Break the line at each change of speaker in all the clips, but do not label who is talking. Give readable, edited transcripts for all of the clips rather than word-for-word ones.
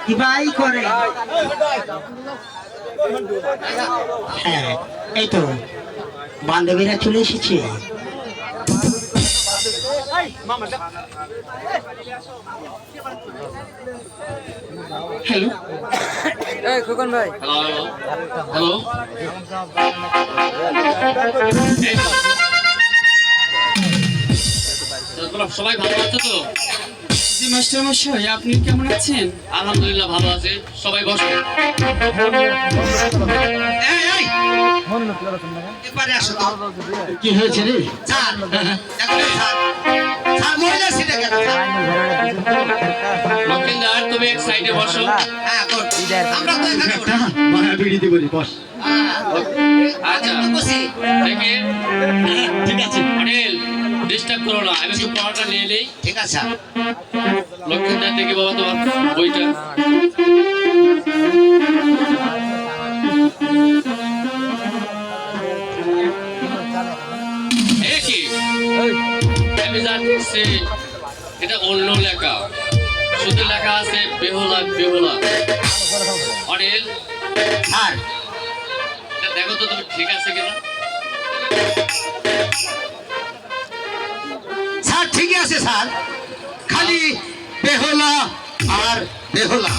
দিবাই করে। হ্যাঁ এই তো বান্ধবীরা চলে এসেছে। হ্যালো
এই খোকন ভাই,
হ্যালো হ্যালো সবাই ভালো আছো তো?
জি মাস্টার মশাই, আপনি কেমন আছেন?
আলহামদুলিল্লাহ ভালো আছে, সবাই বসো।
এবারে আসো তো। কি হয়েছে রে স্যার? দেখো স্যার, স্যার মহিলা সিটে কেন স্যার?
লক্ষিন্দার তুমি এক সাইডে বসো।
হ্যাঁ কোন আমরা তো এখানে বসি।
মায়া বিড়িতে বলি বস।
আচ্ছা
বসি।
দেখে
ঠিক আছে
অনিল ডিস্টার্ব করো না, আমি একটু পড়াটা নিয়ে নেই।
ঠিক আছে
লক্ষিন্দার দেখি বাবা তোমার বইটা। এ কি? আমি জানছি এটা অন্য লেখা, শুধু লেখা আছে বেহুলা বেহুলা। অনিল
স্যার
এটা দেখো তো তুমি ঠিক আছে কিনা।
স্যার ঠিকই আছে স্যার, খালি বেহুলা আর বেহুলা।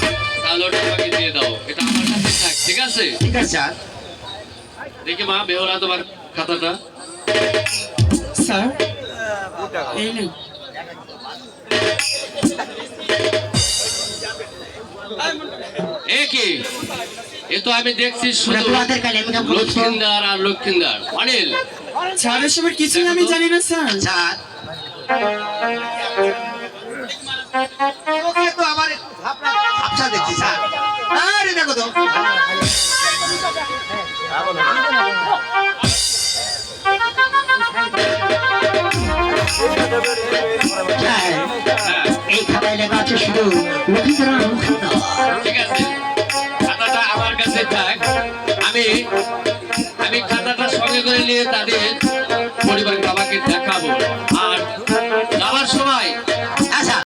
তাহলে ওটা আমাকে দিয়ে দাও, এটা আমার কাছে থাক, ঠিক আছে?
ঠিক আছে স্যার।
দেখি মা বেহুলা তোমার খাতাটা।
স্যার এই নেন।
এ কি? এ তো আমি দেখছি শুধু
বেহুলাদের কালে আমি কেমন বলছো?
লক্ষিন্দার আর লক্ষিন্দার। অনিল
স্যার এসবের কিছুই আমি জানি না স্যার।
স্যার ওকে তো আমার একটু ঝাপসা দেখছি স্যার। আরে দেখো তো স্যার,
হ্যাঁ
এই খাতায় লেখা আছে শুধু লক্ষিন্দর আর লক্ষিন্দর।
ঠিক আছে, খাতাটা আমার কাছে থাক। আমি আমি খাতাটা সঙ্গে করে নিয়ে তাদের পরিবারকে